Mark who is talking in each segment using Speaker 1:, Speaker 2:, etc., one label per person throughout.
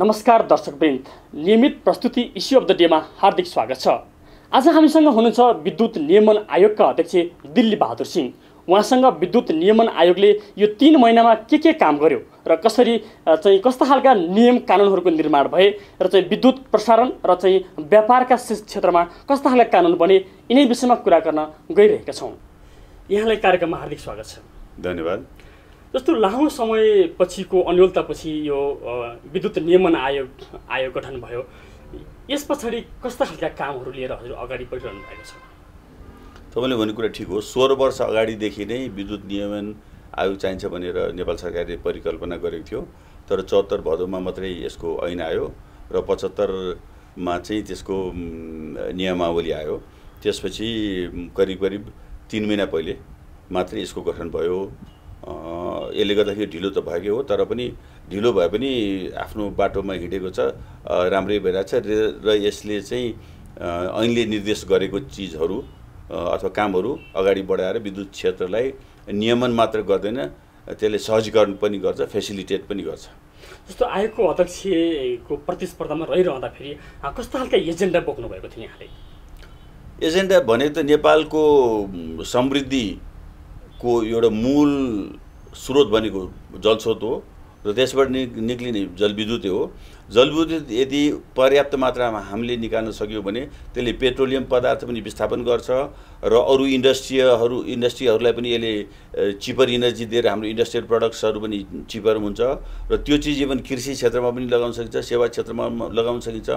Speaker 1: नमस्कार दर्शकवृन्द, नियमित प्रस्तुति इस्यु अफ द डेमा हार्दिक स्वागत छ। आज हामीसँग हुनुहुन्छ विद्युत नियमन आयोगका अध्यक्ष दिल्ली बहादुर सिंह। उहाँसँग विद्युत नियमन आयोगले यो 3 महिनामा के काम गर्यो र कसरी कस्ता खालका नियम कानुनहरूको निर्माण भए र विद्युत प्रसारण र व्यापारका क्षेत्रमा कस्ता खालका कानुन बने, यिनै विषयमा कुरा गर्न गइरहेका छौँ। यहाँलाई कार्यक्रममा हार्दिक स्वागत छ।
Speaker 2: धन्यवाद।
Speaker 1: जस्तो लामो समयपछिको अन्योलतापछि यो विद्युत नियमन आयोग गठन भयो, यस पछाडि कस्ता खालका कामहरू लिएर हजुर अगाडि बढिरहनु भएको छ?
Speaker 2: तपाईँले भनेको कुरा ठिक हो। 16 वर्ष अगाडिदेखि नै विद्युत नियमन आयोग चाहिन्छ भनेर नेपाल सरकारले परिकल्पना गरेको थियो, तर 74 भदौमा मात्रै यसको ऐन आयो र 75 मा चाहिँ त्यसको नियमावली आयो। त्यसपछि करिब 3 महिना पहिले मात्रै यसको गठन भयो। यसले गर्दाखेरि ढिलो त भएको हो, तर पनि ढिलो भए पनि आफ्नो बाटोमा हिँडेको छ, राम्रै भइरहेछ र यसले चाहिँ ऐनले निर्देश गरेको चिजहरू अथवा कामहरू अगाडि बढाएर विद्युत क्षेत्रलाई नियमन मात्र गर्दैन, त्यसले सहजीकरण पनि गर्छ, फेसिलिटेट पनि गर्छ।
Speaker 1: जस्तो आयोगको अध्यक्षको प्रतिस्पर्धामा रहिरहँदाखेरि कस्ता खालका एजेन्डा बोक्नु भएको थियो यहाँले?
Speaker 2: एजेन्डा भनेको त नेपालको समृद्धिको एउटा मूल स्रोत भनेको जलस्रोत हो र त्यसबाट निक्लिने जलविद्युत हो। जलविद्युत यदि पर्याप्त मात्रामा हामीले निकाल्न सक्यौँ भने त्यसले पेट्रोलियम पदार्थ पनि विस्थापन गर्छ र अरू इन्डस्ट्रीहरूलाई पनि यसले चिपर इनर्जी दिएर हाम्रो इन्डस्ट्रियल प्रडक्ट्सहरू पनि चिपर हुन्छ र त्यो चिज इभन कृषि क्षेत्रमा पनि लगाउन सकिन्छ, सेवा क्षेत्रमा लगाउन सकिन्छ,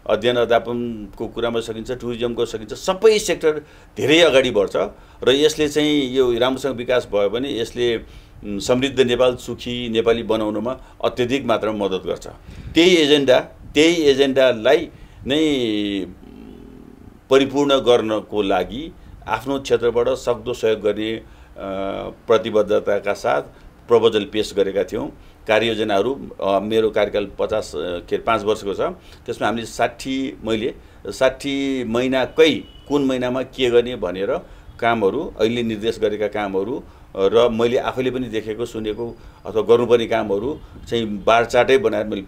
Speaker 2: अध्ययन अध्यापनको कुरामा सकिन्छ, टुरिज्मको सकिन्छ। सबै सेक्टर धेरै अगाडि बढ्छ र यसले चाहिँ यो राम्रोसँग विकास भयो भने यसले समृद्ध नेपाल, सुखी नेपाली बनाउनमा अत्यधिक मात्रामा मद्दत गर्छ। त्यही एजेन्डालाई नै परिपूर्ण गर्नको लागि आफ्नो क्षेत्रबाट सक्दो सहयोग गर्ने प्रतिबद्धताका साथ प्रपोजल पेश गरेका थियौँ। कार्ययोजनाहरू मेरो कार्यकाल 5 वर्षको छ, त्यसमा हामीले 60 महिनाकै कुन महिनामा के गर्ने भनेर कामहरू, अहिले निर्देश गरेका कामहरू र मैले आफैले पनि देखेको सुनेको अथवा गर्नुपर्ने कामहरू चाहिँ बारचाटै बनाएर मैले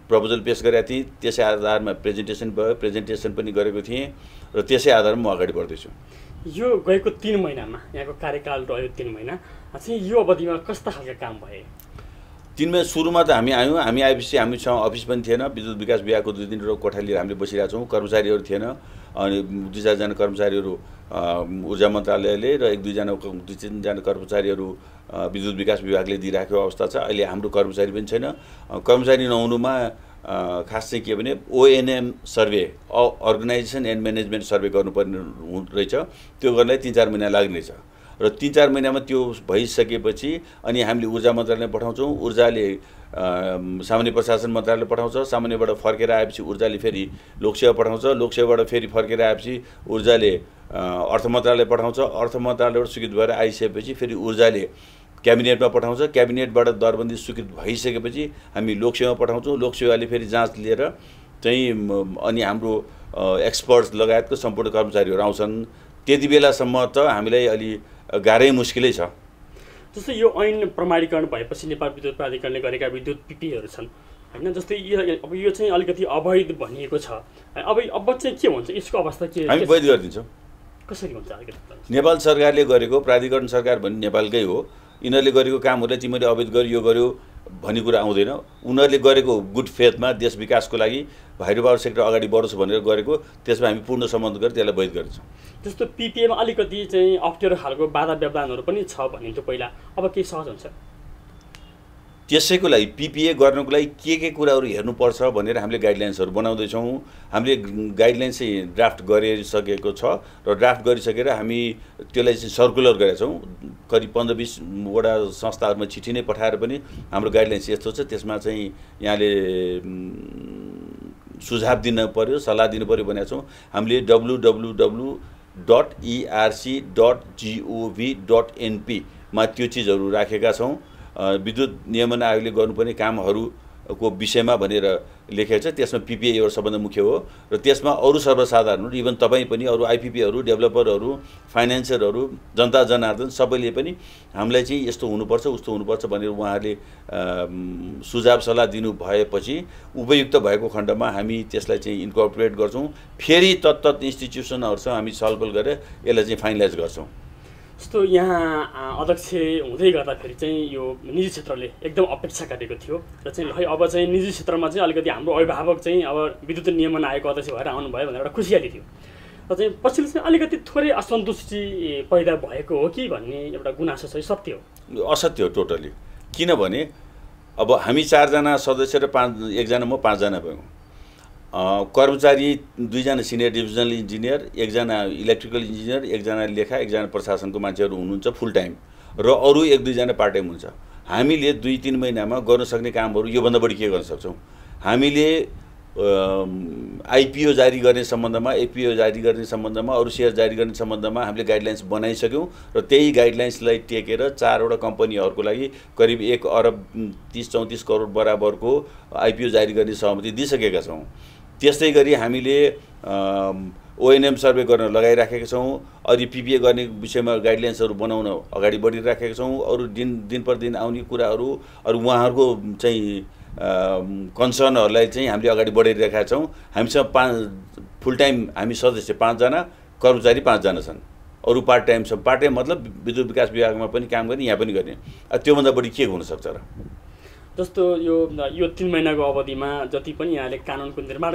Speaker 2: प्रपोजल पेश गरेका थिएँ। त्यसै आधारमा प्रेजेन्टेसन भयो, प्रेजेन्टेसन पनि गरेको थिएँ र त्यसै आधारमा म अगाडि बढ्दैछु।
Speaker 1: यो गएको 3 महिनामा यहाँको कार्यकाल रह्यो 3 महिना चाहिँ यो अवधिमा कस्ता खालका काम भए?
Speaker 2: 3 महिना सुरुमा त हामी आएपछि हामीसँग अफिस पनि थिएन। विद्युत विकास विभागको 2-3 कोठा लिएर हामीले बसिरहेको छौँ। कर्मचारीहरू थिएन, अनि 2-4 जना कर्मचारीहरू ऊर्जा मन्त्रालयले र 2-3 जना कर्मचारीहरू विद्युत विकास विभागले दिइराखेको अवस्था छ। अहिले हाम्रो कर्मचारी पनि छैन। कर्मचारी नहुनुमा खास चाहिँ के भने ONM survey, organisation and management survey गर्नुपर्ने रहेछ। त्यो गर्नलाई 3-4 महिना लाग्ने छ र 3-4 महिनामा त्यो भइसकेपछि अनि हामीले ऊर्जा मन्त्रालयमा पठाउँछौँ। ऊर्जाले सामान्य प्रशासन मन्त्रालय पठाउँछ। सामान्यबाट फर्केर आएपछि ऊर्जाले फेरि लोकसेवा पठाउँछ। लोकसेवाबाट फेरि फर्केर आएपछि ऊर्जाले अर्थ मन्त्रालय पठाउँछ। अर्थ मन्त्रालयबाट स्वीकृत भएर आइसकेपछि फेरि ऊर्जाले क्याबिनेटमा पठाउँछ। क्याबिनेटबाट दरबन्दी स्वीकृत भइसकेपछि हामी लोकसेवा पठाउँछौँ। लोकसेवाले फेरि जाँच लिएर चाहिँ अनि हाम्रो एक्सपर्ट्स लगायतको सम्पूर्ण कर्मचारीहरू आउँछन्। त्यति बेलासम्म त हामीलाई अलि गाह्रै मुस्किलै छ।
Speaker 1: जस्तै यो ऐन प्रमाणीकरण भएपछि नेपाल विद्युत प्राधिकरणले गरेका विद्युत पिपिएहरू छन् हैन, जस्तै अब यो चाहिँ अलिकति अवैध भनिएको छ। अब चाहिँ के हुन्छ यसको अवस्था के?
Speaker 2: हामी वैध गरिदिन्छौँ।
Speaker 1: कसरी हुन्छ अलिकति?
Speaker 2: नेपाल सरकारले गरेको, प्राधिकरण सरकार भन्ने नेपालकै हो, यिनीहरूले गरेको कामहरूलाई तिमीले अवैध गर्यो यो गर्यो भन्ने कुरा आउँदैन। उनीहरूले गरेको गुड फेथमा देश विकासको लागि हाइड्रो पावर सेक्टर अगाडि बढोस् भनेर गरेको, त्यसमा हामी पूर्ण सम्बन्ध गरेर त्यसलाई वैध गर्छौँ।
Speaker 1: जस्तो पिपिएमा अलिकति चाहिँ अप्ठ्यारो खालको बाधा व्यवधानहरू पनि छ भनिन्थ्यो पहिला, अब के सहज हुन्छ?
Speaker 2: त्यसैको लागि पिपिए गर्नको लागि के कुराहरू हेर्नुपर्छ भनेर हामीले गाइडलाइन्सहरू बनाउँदैछौँ। हामीले गाइडलाइन्स चाहिँ ड्राफ्ट गरिसकेको छ र ड्राफ्ट गरिसकेर हामी त्यसलाई चाहिँ सर्कुलर गरेका छौँ। करिब 15-20 वटा संस्थाहरूमा चिठी नै पठाएर पनि हाम्रो गाइडलाइन्स यस्तो छ, त्यसमा चाहिँ यहाँले सुझाव दिन पर्यो, सल्लाह दिनु पर्यो भनेका छौँ। हामीले www.erc.gov.np मा त्यो चिजहरू राखेका छौँ। विद्युत नियमन आयोगले गर्नुपर्ने कामहरू को विषयमा भनेर लेखेको छ। त्यसमा पिपिए एउटा सबभन्दा मुख्य हो र त्यसमा अरू सर्वसाधारण इभन तपाईँ पनि अरू आइपिपीहरू डेभलपरहरू फाइनेन्सरहरू जनता जनार्दन सबैले पनि हामीलाई चाहिँ यस्तो हुनुपर्छ उस्तो हुनुपर्छ भनेर उहाँहरूले सुझाव सल्लाह दिनु भएपछि उपयुक्त भएको खण्डमा हामी त्यसलाई चाहिँ इन्कर्पोरेट गर्छौँ। फेरि तत्त इन्स्टिट्युसनहरूसँग हामी छलफल गरेर यसलाई चाहिँ फाइनलाइज गर्छौँ।
Speaker 1: जस्तो यहाँ अध्यक्ष हुँदै गर्दाखेरि चाहिँ यो निजी क्षेत्रले एकदम अपेक्षा गरेको थियो र चाहिँ है अब चाहिँ निजी क्षेत्रमा चाहिँ अलिकति हाम्रो अभिभावक चाहिँ अब विद्युत नियमन आयोगको अध्यक्ष भएर आउनुभयो भनेर एउटा खुसियाली थियो र चाहिँ पछिल्लो चाहिँ अलिकति थोरै असन्तुष्टि पैदा भएको हो कि भन्ने एउटा गुनासो चाहिँ सत्य हो?
Speaker 2: असत्य हो टोटली। किनभने अब हामी 4 जना सदस्य र 1 जना म 5 जना भयौँ। कर्मचारी 2 जना सिनियर डिभिजनल इन्जिनियर, 1 जना इलेक्ट्रिकल इन्जिनियर, 1 जना लेखा, 1 जना प्रशासनको मान्छेहरू हुनुहुन्छ फुल टाइम र अरू 1-2 जना पार्ट टाइम हुन्छ। हामीले 2-3 महिनामा गर्न सक्ने कामहरू योभन्दा बढी के गर्न सक्छौँ? हामीले आइपिओ जारी गर्ने सम्बन्धमा, एपिओ जारी गर्ने सम्बन्धमा, अरू सेयर जारी गर्ने सम्बन्धमा हामीले गाइडलाइन्स बनाइसक्यौँ र त्यही गाइडलाइन्सलाई टेकेर 4वटा कम्पनीहरूको लागि करिब 1 अरब 30-34 करोड बराबरको आइपिओ जारी गर्ने सहमति दिइसकेका छौँ। त्यस्तै गरी हामीले ओएनएम सर्वे गर्न लगाइराखेका छौँ। अनि पिपिए गर्ने विषयमा गाइडलाइन्सहरू बनाउन अगाडि बढिराखेका छौँ। अरू दिन प्रतिदिन आउने कुराहरू अरू उहाँहरूको चाहिँ कन्सर्नहरूलाई चाहिँ हामीले अगाडि बढाइरहेका छौँ। हामीसँग फुल टाइम हामी सदस्य 5 जना, कर्मचारी 5 जना छन्। अरू पार्ट टाइम छ। पार्ट टाइम मतलब विद्युत विकास विभागमा पनि काम गर्ने, यहाँ पनि गर्ने। त्योभन्दा बढी के हुनसक्छ र?
Speaker 1: जस्तो यो 3 महिनाको अवधिमा जति पनि यहाँले कानुनको निर्माण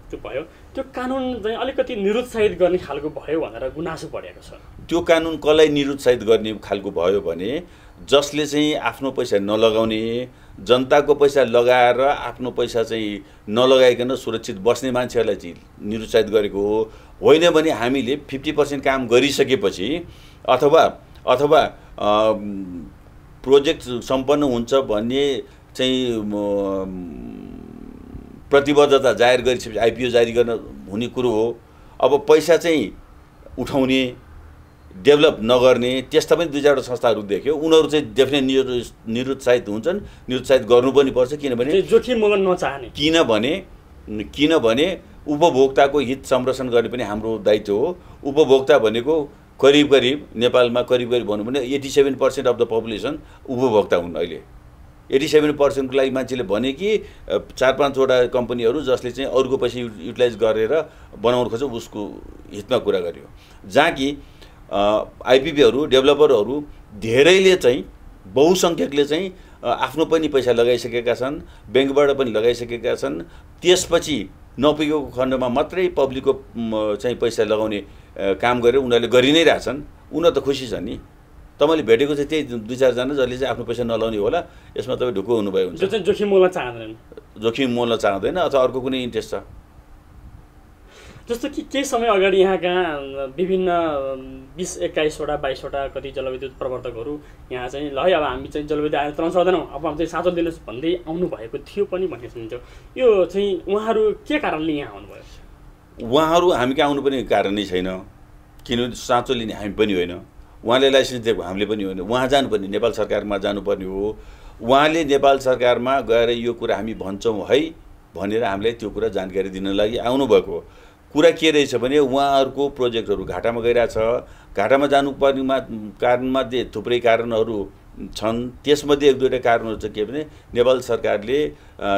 Speaker 1: भयो त्यो कानुन चाहिँ अलिकति निरुत्साहित गर्ने खालको भयो भनेर गुनासो बढेको छ। त्यो
Speaker 2: कानुन कसलाई निरुत्साहित गर्ने खालको भयो भने जसले चाहिँ आफ्नो पैसा नलगाउने, जनताको पैसा लगाएर आफ्नो पैसा चाहिँ नलगाइकन सुरक्षित बस्ने मान्छेहरूलाई चाहिँ निरुत्साहित गरेको हो। होइन भने हामीले 50% काम गरिसकेपछि अथवा प्रोजेक्ट सम्पन्न हुन्छ भन्ने चाहिँ प्रतिबद्धता जाहेर गरिसकेपछि आइपिओ जारी गर्न हुने कुरो हो। अब पैसा चाहिँ उठाउने, डेभलप नगर्ने त्यस्ता पनि 2-4 संस्थाहरू देख्यो। उनीहरू चाहिँ डेफिनेट निरुत्साहित हुन्छन्। निरुत्साहित गर्नु पनि पर्छ। किनभने
Speaker 1: जोखिम लिन नचाहने,
Speaker 2: किनभने उपभोक्ताको हित संरक्षण गर्ने पनि हाम्रो दायित्व हो। उपभोक्ता भनेको करिब नेपालमा करिब भनौँ भने 87% अफ द पपुलेसन उपभोक्ता हुन्। अहिले 87% को लागि मान्छेले भने कि 4-5 वटा कम्पनीहरू जसले चाहिँ अरूको पैसा युटिलाइज गरेर बनाउन खोज्छ उसको हितमा कुरा गर्यो। जहाँ कि आइपिपीहरू डेभलपरहरू धेरैले चाहिँ बहुसङ्ख्यकले चाहिँ आफ्नो पनि पैसा लगाइसकेका छन्, ब्याङ्कबाट पनि लगाइसकेका छन्। त्यसपछि नपुगेको खण्डमा मात्रै पब्लिकको चाहिँ पैसा लगाउने काम गरेर उनीहरूले गरि नै रहेछन्। उनीहरू त खुसी छन् नि। तपाईँले भेटेको चाहिँ त्यही 2-4 जना जसले चाहिँ आफ्नो पैसा नलाउने होला। यसमा तपाईँ ढुक्क हुनुभयो हुन्छ।
Speaker 1: जोखिम मोल्न चाहँदैन,
Speaker 2: जोखिम मोल्न चाहँदैन अथवा अर्को कुनै इन्ट्रेस्ट छ।
Speaker 1: जस्तो कि केही समय अगाडि यहाँका विभिन्न 20-21 वटा 22 वटा कति जलविद्युत प्रवर्तकहरू यहाँ चाहिँ ल है अब हामी चाहिँ जलविद्युत आयोग चलाउन सक्दैनौँ, अब हामी चाहिँ साँचो दिनुहोस् भन्दै आउनुभएको थियो पनि भन्ने सुनिन्छ। यो चाहिँ उहाँहरू के कारणले यहाँ आउनुभयो?
Speaker 2: उहाँहरू हामी कहाँ आउनुपर्ने कारण नै छैन। किनभने साँचो लिने हामी पनि होइन, उहाँले लाइसेन्स दिएको हामीले पनि होइन। उहाँ जानुपर्ने नेपाल सरकारमा जानुपर्ने हो। उहाँले नेपाल सरकारमा गएर यो कुरा हामी भन्छौँ है भनेर हामीलाई त्यो कुरा जानकारी दिन लागि आउनुभएको हो। कुरा के रहेछ भने उहाँहरूको प्रोजेक्टहरू घाटामा गइरहेछ। घाटामा जानुपर्नेमा कारणमध्ये थुप्रै कारणहरू छन्। त्यसमध्ये 1-2 कारणहरू चाहिँ के भने नेपाल सरकारले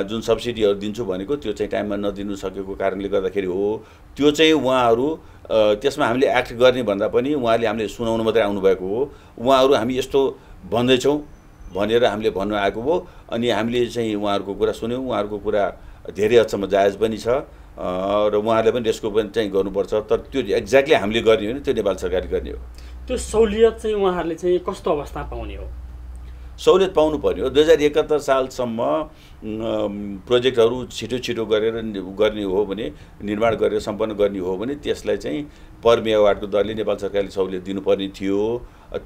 Speaker 2: जुन सब्सिडीहरू दिन्छु भनेको त्यो चाहिँ टाइममा नदिनु सकेको कारणले गर्दाखेरि हो। त्यो चाहिँ उहाँहरू त्यसमा हामीले एक्ट गर्ने भन्दा पनि उहाँले हामीले सुनाउनु मात्रै आउनुभएको हो। उहाँहरू हामी यस्तो भन्दैछौँ भनेर हामीले भन्नु आएको हो। अनि हामीले चाहिँ उहाँहरूको कुरा सुन्यौँ। उहाँहरूको कुरा धेरै हदसम्म जायज पनि छ र उहाँहरूले पनि त्यसको पनि चाहिँ गर्नुपर्छ। तर त्यो एक्ज्याक्टली हामीले गर्ने हो नि, त्यो नेपाल सरकारले गर्ने हो।
Speaker 1: त्यो सहुलियत चाहिँ उहाँहरूले चाहिँ कस्तो अवस्था पाउने हो?
Speaker 2: सहुलियत पाउनु पर्यो। 2071 सालसम्म प्रोजेक्टहरू छिटो गरेर गर्ने हो भने, निर्माण गरेर सम्पन्न गर्ने हो भने त्यसलाई चाहिँ पर मेगावाटको दरले नेपाल सरकारले सहुलियत दिनुपर्ने थियो।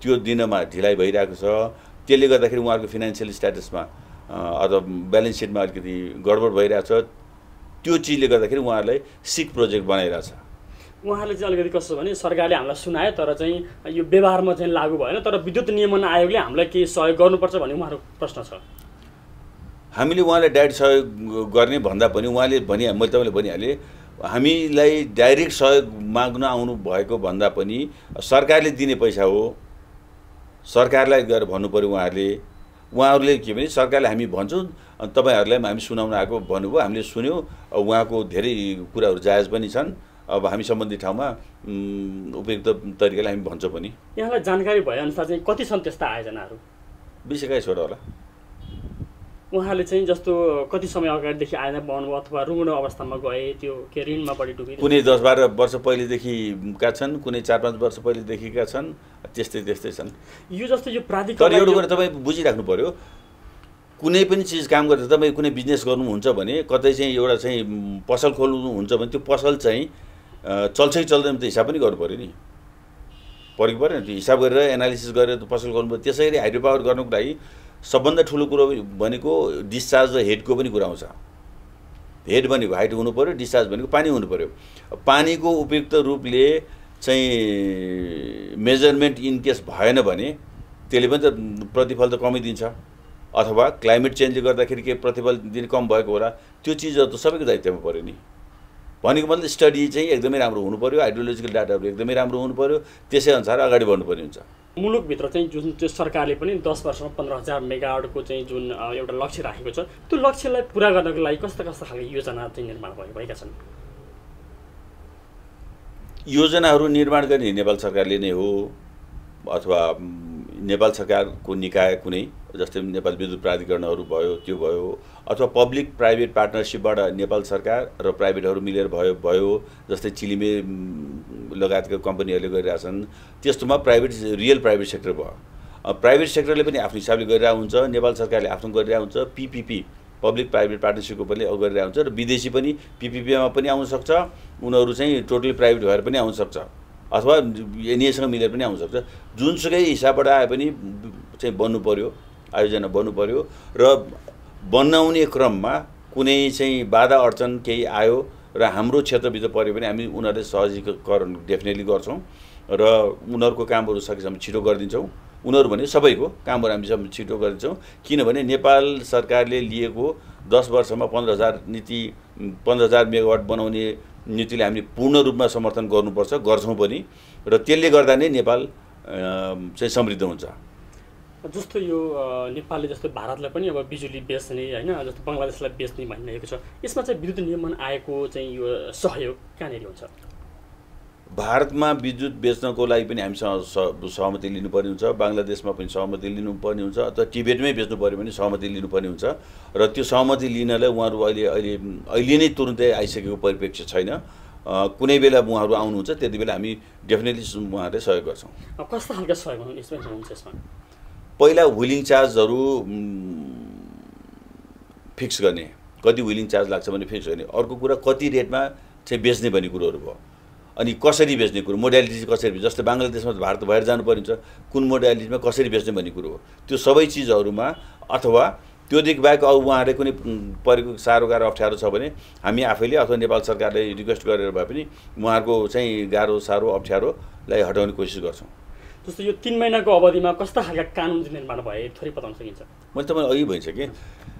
Speaker 2: त्यो दिनमा ढिलाइ भइरहेको छ। त्यसले गर्दाखेरि उहाँहरूको फाइनेन्सियल स्ट्याटसमा अथवा ब्यालेन्स सिटमा अलिकति गडबड भइरहेछ। त्यो चिजले गर्दाखेरि उहाँहरूलाई सिक प्रोजेक्ट बनाइरहेछ।
Speaker 1: उहाँहरूले चाहिँ अलिकति कस्तो भने सरकारले हामीलाई सुनायो तर चाहिँ यो व्यवहारमा चाहिँ लागू भएन, तर विद्युत नियमन आयोगले हामीलाई केही सहयोग गर्नुपर्छ भन्ने उहाँहरूको प्रश्न छ।
Speaker 2: हामीले उहाँलाई डाइरेक्ट सहयोग गर्ने भन्दा पनि उहाँले मैले तपाईँले भनिहालेँ हामीलाई डाइरेक्ट सहयोग माग्न आउनु भएको भन्दा पनि सरकारले दिने पैसा हो, सरकारलाई गएर भन्नु पर्यो। उहाँहरूले के भने सरकारले हामी भन्छौँ तपाईँहरूलाई हामी सुनाउन आएको भन्नुभयो, हामीले सुन्यौँ। उहाँको धेरै कुराहरू जायज पनि छन्। अब हामी सम्बन्धित ठाउँमा उपयुक्त तरिकाले हामी भन्छौँ पनि।
Speaker 1: यहाँलाई जानकारी भएअनुसार चाहिँ कति छन् त्यस्ता आयोजनाहरू?
Speaker 2: 20-21 वटा होला।
Speaker 1: उहाँले चाहिँ जस्तो कति समय अगाडिदेखि आयोजना बनाउनुभयो अथवा रुग्ण अवस्थामा गए, त्यो के ऋणमा बढी डुबे?
Speaker 2: कुनै 10-12 वर्ष पहिलेदेखिका छन्, कुनै 4-5 वर्ष पहिलेदेखिका छन्, त्यस्तै छन्।
Speaker 1: यो जस्तो यो प्राधिकरण
Speaker 2: तर एउटा कुरा तपाईँ बुझिराख्नु पर्यो, कुनै पनि चिज काम गर्दा तपाईँ कुनै बिजनेस गर्नुहुन्छ भने कतै चाहिँ एउटा चाहिँ पसल खोल्नुहुन्छ भने त्यो पसल चाहिँ चल्छ कि चल्दैन त हिसाब पनि गर्नु पर्यो नि, परेको पऱ्यो नि। त्यो हिसाब गरेर एनालिसिस गरेर पसल गर्नु पर्यो। त्यसैले हाइड्रो पावर गर्नुको लागि सबभन्दा ठुलो कुरो भनेको डिस्चार्ज र हेडको पनि कुरा आउँछ। हेड भनेको हाइट हुनु पर्यो, डिस्चार्ज भनेको पानी हुनु पर्यो। पानीको उपयुक्त रूपले चाहिँ मेजरमेन्ट इन केस भएन भने त्यसले पनि त प्रतिफल त कमै दिन्छ, अथवा क्लाइमेट चेन्जले गर्दाखेरि के प्रतिफल दिन कम भएको होला, त्यो चिजहरू त सबैको दायित्वमा पर्यो नि। भनेको मतलब स्टडी चाहिँ एकदमै राम्रो हुनु पर्यो, हाइड्रोलोजिकल डाटाहरू एकदमै राम्रो हुनु पर्यो, त्यसै अनुसार अगाडि बढ्नुपर्ने हुन्छ।
Speaker 1: मुलुकभित्र चाहिँ जुन त्यो सरकारले पनि 10 वर्षमा 15,000 मेगावाटको चाहिँ जुन एउटा लक्ष्य राखेको छ, त्यो लक्ष्यलाई पुरा गर्नको लागि कस्ता खालको योजना चाहिँ निर्माण भएका छन्?
Speaker 2: योजनाहरू निर्माण गर्ने नेपाल सरकारले नै हो, अथवा नेपाल सरकारको निकाय कुनै, जस्तै नेपाल विद्युत प्राधिकरणहरू भयो, त्यो भयो, अथवा पब्लिक प्राइभेट पार्टनरसिपबाट नेपाल सरकार र प्राइभेटहरू मिलेर भयो, जस्तै चिलिमे लगायतका कम्पनीहरूले गरिरहेछन्। त्यस्तोमा रियल प्राइभेट सेक्टर भयो। प्राइभेट सेक्टरले पनि आफ्नो हिसाबले गरिरहेको हुन्छ, नेपाल सरकारले आफ्नो गरिरहेको हुन्छ, पीपीपी पब्लिक प्राइभेट पार्टनरसिपको पनि गरिरहेको हुन्छ, र विदेशी पनि पीपीपीमा पनि आउन सक्छ, उनीहरू चाहिँ टोटली प्राइभेट भएर पनि आउन सक्छ, अथवा एनएसँग मिलेर पनि आउन सक्छ। जुनसुकै हिसाबबाट आए पनि चाहिँ बन्नु पर्यो, आयोजना बन्नु पर्यो। र बनाउने क्रममा कुनै चाहिँ बाधा अडचन केही आयो र हाम्रो क्षेत्रभित्र पऱ्यो भने हामी उनीहरूले सहजीकरण डेफिनेटली गर्छौँ र उनीहरूको कामहरू सकेसम्म छिटो गरिदिन्छौँ। उनीहरू भने सबैको कामहरू हामी सब छिटो गरिदिन्छौँ, किनभने नेपाल सरकारले लिएको 10 वर्षमा 15,000 मेगावाट बनाउने नीतिले हामीले पूर्ण रूपमा समर्थन गर्नुपर्छ, गर्छौँ पनि, र त्यसले गर्दा नै नेपाल चाहिँ समृद्ध हुन्छ।
Speaker 1: जस्तो यो नेपालले जस्तो भारतलाई पनि अब बिजुली बेच्ने हैन, जस्तो बङ्गलादेशलाई बेच्ने भनिरहेको छ, यसमा चाहिँ विद्युत नियमन आयोगको चाहिँ यो सहयोग कहाँनिर हुन्छ?
Speaker 2: भारतमा विद्युत बेच्नको लागि पनि हामीसँग सहमति लिनुपर्ने हुन्छ, बङ्गलादेशमा पनि सहमति लिनुपर्ने हुन्छ, अथवा टिबेटमै बेच्नु पऱ्यो भने सहमति लिनुपर्ने हुन्छ। र त्यो सहमति लिनलाई उहाँहरू अहिले नै तुरुन्तै आइसकेको परिप्रेक्ष्य छैन। कुनै बेला उहाँहरू आउनुहुन्छ, त्यति बेला हामी डेफिनेटली उहाँहरूले सहयोग गर्छौँ।
Speaker 1: कस्ता खालको सहयोग हुन्छ यसमा?
Speaker 2: पहिला व्हिलिङ चार्जहरू फिक्स गर्ने, कति व्हिलिङ चार्ज लाग्छ भने फिक्स गर्ने। अर्को कुरा कति रेटमा चाहिँ बेच्ने भन्ने कुरोहरू भयो। अनि कसरी बेच्ने कुरो, मोडालिटी कसरी, जस्तै बङ्गलादेशमा भारत भएर जानुपर्ने हुन्छ, कुन मोडालिटीमा कसरी बेच्ने भन्ने कुरो हो। त्यो सबै चिजहरूमा, अथवा त्योदेखि बाहेक अब उहाँहरूले कुनै परेको साह्रो गाह्रो अप्ठ्यारो छ भने हामी आफैले अथवा नेपाल सरकारले रिक्वेस्ट गरेर भए पनि उहाँहरूको चाहिँ गाह्रो साह्रो अप्ठ्यारोलाई हटाउने कोसिस गर्छौँ।
Speaker 1: जस्तो यो 3 महिनाको अवधिमा कस्ता खालका कानुन निर्माण भए थोरै बताउन सकिन्छ?
Speaker 2: मैले तपाईँलाई अघि भनिसकेँ,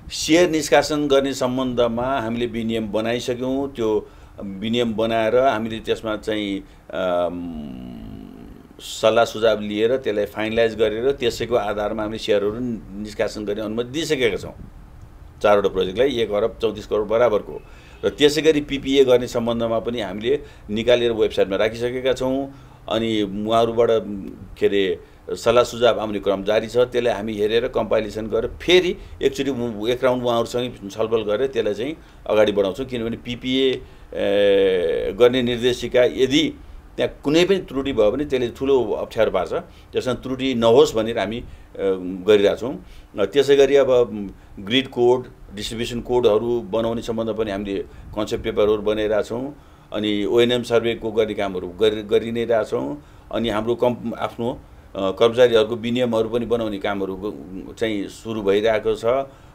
Speaker 2: सेयर निष्कासन गर्ने सम्बन्धमा हामीले विनियम बनाइसक्यौँ। त्यो विनियम बनाएर हामीले त्यसमा चाहिँ सल्लाह सुझाव लिएर त्यसलाई फाइनलाइज गरेर त्यसैको आधारमा हामीले सेयरहरू निष्कासन गर्ने अनुमति दिइसकेका छौँ 4वटा प्रोजेक्टलाई 1 अरब 34 करोड बराबरको। र त्यसै गरी पिपिए गर्ने सम्बन्धमा पनि हामीले निकालेर वेबसाइटमा राखिसकेका छौँ। अनि उहाँहरूबाट के अरे सल्लाह सुझाव आउने क्रम जारी छ, त्यसलाई हामी हेरेर कम्पाइलेसन गरेर फेरि एकचोटि एक राउन्ड उहाँहरूसँग छलफल गरेर त्यसलाई चाहिँ अगाडि बढाउँछौँ। किनभने पिपिए गर्ने निर्देशिका यदि त्यहाँ कुनै पनि त्रुटि भयो भने त्यसले ठुलो अप्ठ्यारो पार्छ, त्यसमा त्रुटि नहोस् भनेर हामी गरिरहेछौँ। त्यसै गरी अब ग्रिड कोड, डिस्ट्रिब्युसन कोडहरू बनाउने सम्बन्धमा पनि हामीले कन्सेप्ट पेपरहरू बनाइरहेछौँ। अनि ओएनएम सर्वेको गर्ने कामहरू गरि नै रहेछौँ। अनि हाम्रो आफ्नो कर्मचारीहरूको विनियमहरू पनि बनाउने कामहरू चाहिँ सुरु भइरहेको छ।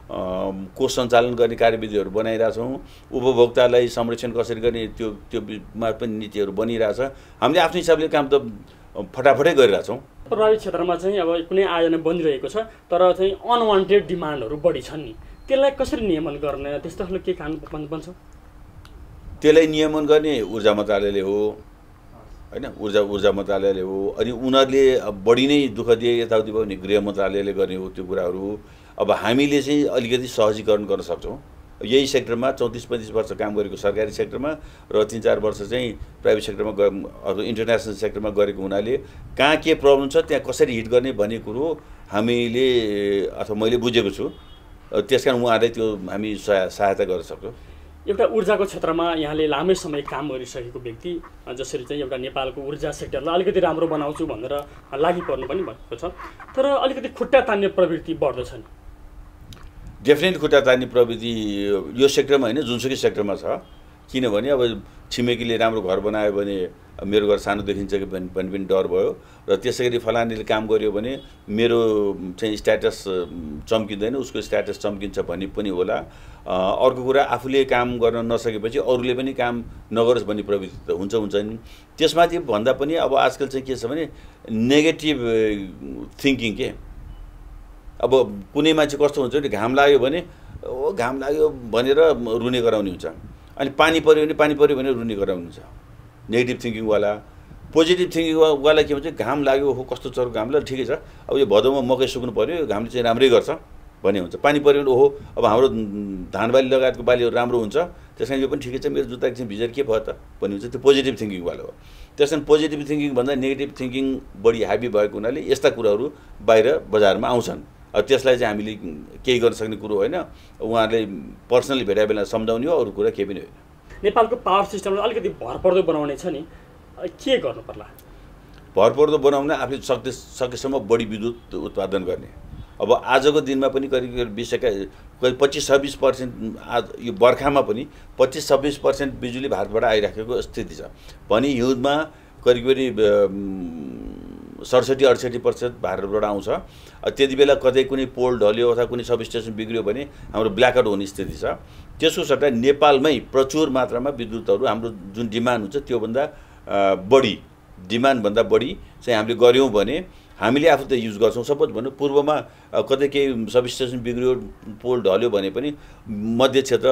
Speaker 2: कोष सञ्चालन गर्ने कार्यविधिहरू बनाइरहेछौँ। उपभोक्तालाई संरक्षण कसरी गर्ने त्योमा पनि नीतिहरू बनिरहेछ। हामीले आफ्नो हिसाबले काम त फटाफटै गरिरहेछौँ।
Speaker 1: प्रभावित क्षेत्रमा चाहिँ अब कुनै आयोजना बनिरहेको छ तर चाहिँ अनवान्टेड डिमान्डहरू बढी छन् नि, त्यसलाई कसरी नियमन गर्ने त्यस्तो खालको के कानुन बन्छ?
Speaker 2: त्यसलाई नियमन गर्ने ऊर्जा मन्त्रालयले हो हैन, ऊर्जा मन्त्रालयले हो। अनि उनीहरूले बढी नै दुःख दिए यताउति भयो भने गृह मन्त्रालयले गर्ने हो त्यो कुराहरू। अब हामीले चाहिँ अलिकति सहजीकरण गर्न सक्छौँ। यही सेक्टरमा 34-35 वर्ष काम गरेको सरकारी सेक्टरमा र 3-4 वर्ष चाहिँ प्राइभेट सेक्टरमा अथवा इन्टरनेसनल सेक्टरमा गरेको हुनाले कहाँ के प्रब्लम छ त्यहाँ कसरी हिट गर्ने भन्ने कुरो हामीले अथवा मैले बुझेको छु। त्यसकारण उहाँहरूले त्यो हामी सहायता गर्न सक्छौँ।
Speaker 1: एउटा ऊर्जाको क्षेत्रमा यहाँले लामै समय काम गरिसकेको व्यक्ति जसरी चाहिँ एउटा नेपालको ऊर्जा सेक्टरलाई अलिकति राम्रो बनाउँछु भनेर लागि पर्नु पनि भएको छ, तर अलिकति खुट्टा तान्ने प्रवृत्ति बढ्दछ नि?
Speaker 2: डेफिनेट खुट्टा तान्ने प्रविधि यो सेक्टरमा होइन, जुनसुकै सेक्टरमा छ। किनभने अब छिमेकीले राम्रो घर बनायो भने मेरो घर सानो देखिन्छ कि भन्ने पनि डर भयो, र त्यसै गरी फलानीले काम गर्यो भने मेरो चाहिँ स्ट्याटस चम्किँदैन, उसको स्ट्याटस चम्किन्छ भन्ने पनि होला। अर्को कुरा आफूले काम गर्न नसकेपछि अरूले पनि काम नगरोस् भन्ने प्रवृत्ति त हुन्छ नि। त्यसमाथि भन्दा पनि अब आजकल चाहिँ के छ भने नेगेटिभ थिङ्किङ के। अब कुनै मान्छे कस्तो हुन्छ भने घाम लाग्यो भने घाम लाग्यो भनेर रुने गराउने हुन्छ, अनि पानी पऱ्यो भने रुने गराउने हुन्छ। नेगेटिभ थिङ्किङवाला। पोजिटिभ थिङ्किङवाला के भन्छ, घाम लाग्यो हो कस्तो चरो घाम ल ठिकै छ, अब यो भदौमा मकै सुक्नु पऱ्यो, घामले चाहिँ राम्रै गर्छ भन्ने हुन्छ। पानी पऱ्यो भने ओहो अब हाम्रो धान बाली लगायतको बालीहरू राम्रो हुन्छ, त्यस कारण यो पनि ठिकै छ, मेरो जुत्ता एकछिन भिजेर के भयो त भन्ने हुन्छ। त्यो पोजिटिभ थिङ्किङवाला हो। त्यस कारण पोजिटिभ थिङ्किङ भन्दा नेगेटिभ थिङ्किङ बढी हाबी भएको हुनाले यस्ता कुराहरू बाहिर बजारमा आउँछन्। अब त्यसलाई चाहिँ हामीले केही गर्न सक्ने कुरो होइन, उहाँहरूले पर्सनली भेटाए बेला सम्झाउने हो, अरू कुरा केही पनि होइन।
Speaker 1: नेपालको पावर सिस्टमलाई अलिकति भरपर्दो बनाउने छ नि, के गर्नु पर्ला?
Speaker 2: भरपर्दो बनाउन आफूले सकेसम्म बढी विद्युत उत्पादन गर्ने। अब आजको दिनमा पनि करिब 25-26% आज यो बर्खामा पनि 25-26% बिजुली भारतबाट आइराखेको स्थिति छ भने हिउँदमा करिब 67-68% भारतबाट आउँछ। त्यति बेला कतै कुनै पोल ढल्यो अथवा कुनै सब स्टेसन बिग्रियो भने हाम्रो ब्ल्याकआउट हुने स्थिति छ। त्यसको सट्टा नेपालमै प्रचुर मात्रामा विद्युतहरू हाम्रो जुन डिमान्ड हुन्छ त्योभन्दा बढी डिमान्डभन्दा बढी चाहिँ हामीले गऱ्यौँ भने हामीले आफू त युज गर्छौँ। सपोज भन्नु पूर्वमा कतै केही सब स्टेसन बिग्रियो पोल ढल्यो भने पनि मध्य क्षेत्र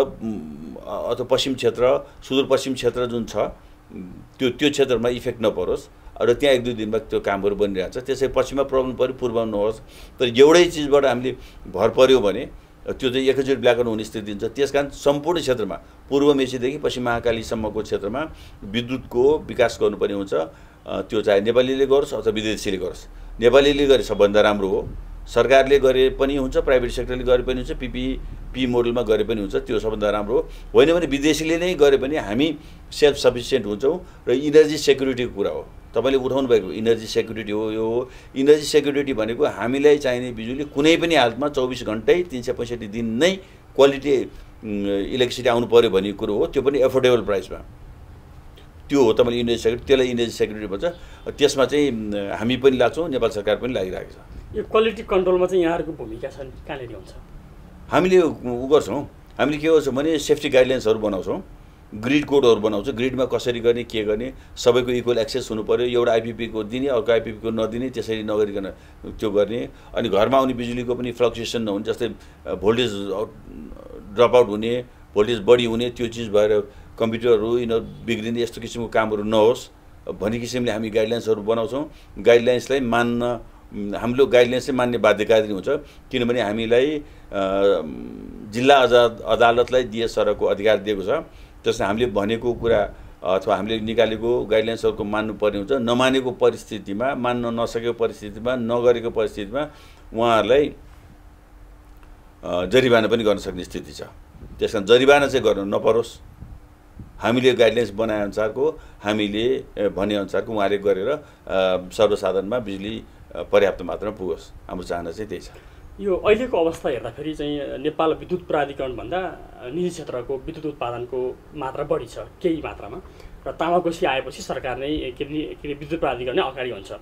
Speaker 2: अथवा पश्चिम क्षेत्र सुदूरपश्चिम क्षेत्र जुन छ त्यो क्षेत्रमा इफेक्ट नपरोस् र त्यहाँ 1-2 दिनमा त्यो कामहरू बनिरहेछ। त्यसै पश्चिममा प्रब्लम पऱ्यो पूर्वमा नहोस्, तर एउटै चिजबाट हामीले भर पर्यो भने त्यो चाहिँ एकैचोटि ब्ल्याकआउट हुने स्थिति हुन्छ। त्यसकारण सम्पूर्ण क्षेत्रमा पूर्व मेचीदेखि पश्चिम महाकालीसम्मको क्षेत्रमा विद्युतको विकास गर्नुपर्ने हुन्छ। त्यो चाहे नेपालीले गरोस् अथवा विदेशीले गरोस्। नेपालीले गरे सबभन्दा राम्रो हो, सरकारले गरे पनि हुन्छ, प्राइभेट सेक्टरले गरे पनि हुन्छ, पी मोडलमा गरे पनि हुन्छ, त्यो सबभन्दा राम्रो हो। होइन भने विदेशीले नै गरे पनि हामी सेल्फ सफिसियन्ट हुन्छौँ र इनर्जी सेक्युरिटीको कुरा हो। तपाईँले उठाउनु भएको इनर्जी सेक्युरिटी हो। यो इनर्जी सेक्युरिटी भनेको हामीलाई चाहिने बिजुली कुनै पनि हालतमा 24 घन्टै 365 दिन नै क्वालिटी इलेक्ट्रिसिटी आउनु पर्यो भन्ने कुरो हो, त्यो पनि एफोर्डेबल प्राइसमा। त्यो हो तपाईँले इनर्जी सेक्युरिटी, त्यसलाई इनर्जी सेक्युरिटी भन्छ। त्यसमा चाहिँ हामी पनि लाग्छौँ, नेपाल सरकार पनि लागिरहेको छ।
Speaker 1: यो क्वालिटी कन्ट्रोलमा चाहिँ यहाँहरूको भूमिका छ कहाँनिर हुन्छ? हामीले
Speaker 2: गर्छौँ, हामीले के गर्छौँ भने सेफ्टी गाइडलाइन्सहरू बनाउँछौँ, ग्रिड कोडहरू बनाउँछ। ग्रिडमा कसरी गर्ने के गर्ने, सबैको इक्वल एक्सेस हुनु पर्यो, एउटा आइपिपीको दिने अर्को आइपिपीको नदिने, त्यसरी नगरिकन त्यो गर्ने। अनि घरमा आउने बिजुलीको पनि फ्लक्चुएसन नहुने, जस्तै भोल्टेज ड्रप आउट हुने, भोल्टेज बढी हुने, त्यो चिज भएर कम्प्युटरहरू यिनीहरू बिग्रिने यस्तो किसिमको कामहरू नहोस् भन्ने किसिमले हामी गाइडलाइन्सहरू बनाउँछौँ। गाइडलाइन्सलाई हाम्रो गाइडलाइन्स चाहिँ मान्ने बाध्यकारी हुन्छ, किनभने हामीलाई जिल्ला अदालतलाई डिएसआरको अधिकार दिएको छ। त्यसमा हामीले भनेको कुरा अथवा हामीले निकालेको गाइडलाइन्सहरूको मान्नुपर्ने हुन्छ। नमानेको परिस्थितिमा, मान्न नसकेको परिस्थितिमा, नगरेको परिस्थितिमा उहाँहरूलाई जरिवाना पनि गर्न सक्ने स्थिति छ। त्यसकारण जरिवाना चाहिँ गर्न नपरोस्, हामीले गाइडलाइन्स बनाएअनुसारको हामीले भनेअनुसारको उहाँले गरेर सर्वसाधारणमा बिजुली पर्याप्त मात्रामा पुगोस्, हाम्रो चाहना चाहिँ त्यही छ।
Speaker 1: यो अहिलेको अवस्था हेर्दाखेरि चाहिँ नेपाल विद्युत प्राधिकरणभन्दा निजी क्षेत्रको विद्युत उत्पादनको मात्रा बढी छ केही मात्रामा, र तामाकोसी आएपछि सरकार नै के विद्युत प्राधिकरण नै अगाडि हुन्छ।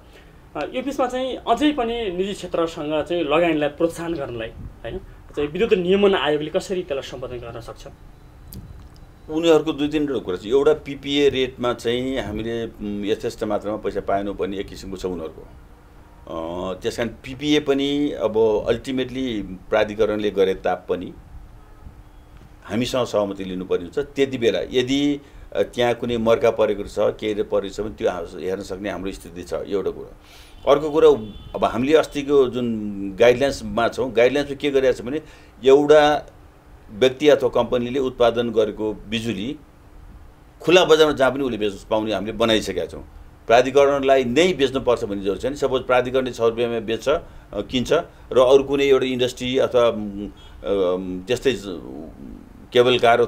Speaker 1: यो बिचमा चाहिँ अझै पनि निजी क्षेत्रसँग चाहिँ लगानीलाई प्रोत्साहन गर्नलाई होइन चाहिँ विद्युत नियमन आयोगले कसरी त्यसलाई सम्पादन गर्न सक्छ?
Speaker 2: उनीहरूको 2-3 कुरा छ। एउटा पिपिए रेटमा चाहिँ हामीले यथेष्ट मात्रामा पैसा पाएनौँ भन्ने एक किसिमको छ उनीहरूको। त्यस कारण पिपिए पनि अब अल्टिमेटली प्राधिकरणले गरे तापनि हामीसँग सहमति लिनुपर्ने हुन्छ। त्यति बेला यदि त्यहाँ कुनै मर्का परेको छ केही परेको छ भने त्यो हेर्न सक्ने हाम्रो स्थिति छ, एउटा कुरो। अर्को कुरो, अब हामीले अस्तिको जुन गाइडलाइन्समा छौँ, गाइडलाइन्समा के गरिरहेको छ भने एउटा व्यक्ति अथवा कम्पनीले उत्पादन गरेको बिजुली खुला बजारमा जहाँ पनि उसले बेच्न पाउने हामीले बनाइसकेका छौँ। प्राधिकरणलाई नै बेच्नुपर्छ भन्ने जरुरी छैन। सपोज प्राधिकरणले 6 रुपियाँमा बेच्छ, किन्छ र अरू कुनै एउटा इन्डस्ट्री अथवा त्यस्तै केबल कार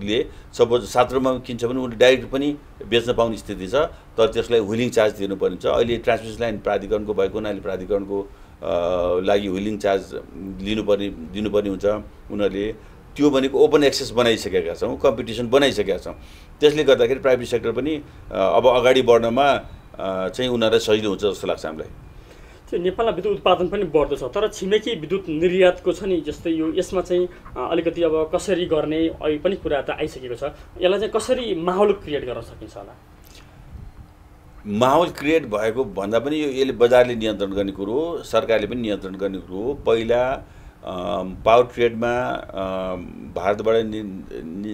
Speaker 2: ले सपोज 7 रुपियाँमा किन्छ भने उनले डाइरेक्ट पनि बेच्न पाउने स्थिति छ, तर त्यसलाई व्हिलिङ चार्ज दिनुपर्ने हुन्छ। अहिले ट्रान्समिसन लाइन प्राधिकरणको भएको हुनाले प्राधिकरणको लागि व्हिलिङ चार्ज दिनुपर्ने हुन्छ। उनीहरूले त्यो भनेको ओपन एक्सेस बनाइसकेका छौँ, कम्पिटिसन बनाइसकेका छौँ। त्यसले गर्दाखेरि प्राइभेट सेक्टर पनि अब अगाडि बढ्नमा चाहिँ उनीहरूलाई सजिलो हुन्छ जस्तो लाग्छ हामीलाई।
Speaker 1: नेपालमा विद्युत उत्पादन पनि बढ्दछ, तर छिमेकी विद्युत निर्यातको छ नि, जस्तै यो यसमा चाहिँ अलिकति अब कसरी गर्ने अहिले पनि कुरा त आइसकेको छ। यसलाई चाहिँ कसरी माहौल क्रिएट गर्न सकिन्छ होला?
Speaker 2: माहौल क्रिएट भएको भन्दा पनि यसले बजारले नियन्त्रण गर्ने कुरो हो, सरकारले पनि नियन्त्रण गर्ने कुरो हो। पहिला पावर ट्रेडमा भारतबाट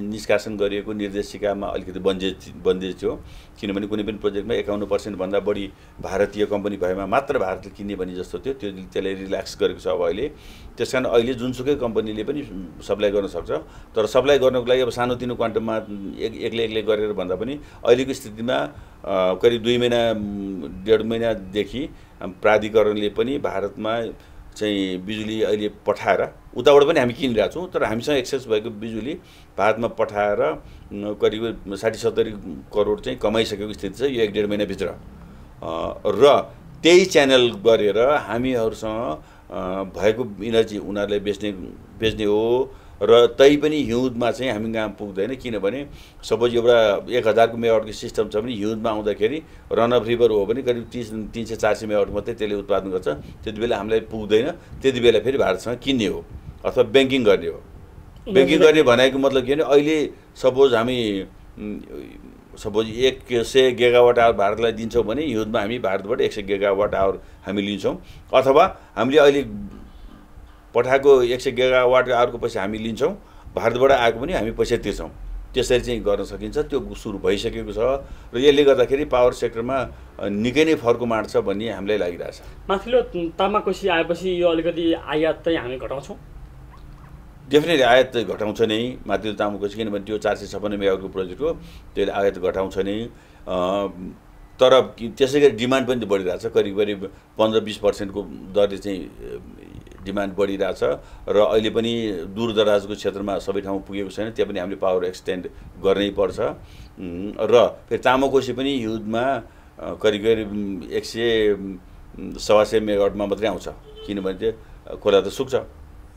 Speaker 2: निष्कासन गरिएको निर्देशिकामा अलिकति बन्देज थियो, किनभने कुनै पनि प्रोजेक्टमा 51% भन्दा बढी भारतीय कम्पनी भएमा मात्र भारतले किन्ने भन्ने जस्तो थियो। त्यसलाई रिल्याक्स गरेको छ अब अहिले। त्यसकारण अहिले जुनसुकै कम्पनीले पनि सप्लाई गर्न सक्छ, तर सप्लाई गर्नको लागि अब सानोतिनो क्वान्टममा एक्लै गरेर भन्दा पनि अहिलेको स्थितिमा करिब 2 महिना 1.5 महिनादेखि प्राधिकरणले पनि भारतमा चाहिँ बिजुली अहिले पठाएर उताबाट पनि हामी किनिरहेका छौँ, तर हामीसँग एक्सेस भएको बिजुली भारतमा पठाएर करिब 60-70 करोड चाहिँ कमाइसकेको स्थिति छ यो 1.5 महिनाभित्र। र त्यही च्यानल गरेर हामीहरूसँग भएको इनर्जी उनीहरूलाई बेच्ने हो। र तै पनि हिउँदमा चाहिँ हामी कहाँ पुग्दैन, किनभने सपोज एउटा 1000 मेगावाटको सिस्टम छ भने हिउँदमा आउँदाखेरि रन अफ रिभर हो भने करिब 300-400 मेगावाट मात्रै त्यसले उत्पादन गर्छ। त्यति बेला हामीलाई पुग्दैन, त्यति बेला फेरि भारतसँग किन्ने हो अथवा ब्याङ्किङ गर्ने हो। ब्याङ्किङ गर्ने भनेको मतलब के भने अहिले सपोज हामी 100 गिगावाट आवर भारतलाई दिन्छौँ भने हिउँदमा हामी भारतबाट 100 गिगावाट आवर हामी लिन्छौँ, अथवा हामीले अहिले पठाएको 100 गिगावाट आवरको पैसा हामी लिन्छौँ, भारतबाट आएको पनि हामी पैसा तिर्छौँ। त्यसरी चाहिँ गर्न सकिन्छ। त्यो सुरु भइसकेको छ र यसले गर्दाखेरि पावर सेक्टरमा निकै नै फर्को मार्छ भन्ने हामीलाई लागिरहेछ।
Speaker 1: माथिल्लो तामाकोसी आएपछि यो अलिकति आयात चाहिँ हामी घटाउँछौँ?
Speaker 2: डेफिनेटली आयात चाहिँ घटाउँछ नै माथिल्लो तामाकोसी, किनभने त्यो 456 मेगावाटको प्रोजेक्ट हो, त्यसले आयात घटाउँछ नै। तर त्यसै गरी डिमान्ड पनि बढिरहेछ, करिब 15-20% को दरले चाहिँ डिमान्ड बढिरहेछ। र अहिले पनि दूरदराजको क्षेत्रमा सबै ठाउँमा पुगेको छैन, त्यहाँ पनि हामीले पावर एक्सटेन्ड गर्नै पर्छ। र फेरि तामाकोसी पनि हिउँदमा करिब 100-125 मेगावाटमा मात्रै आउँछ, किनभने त्यो खोला त सुक्छ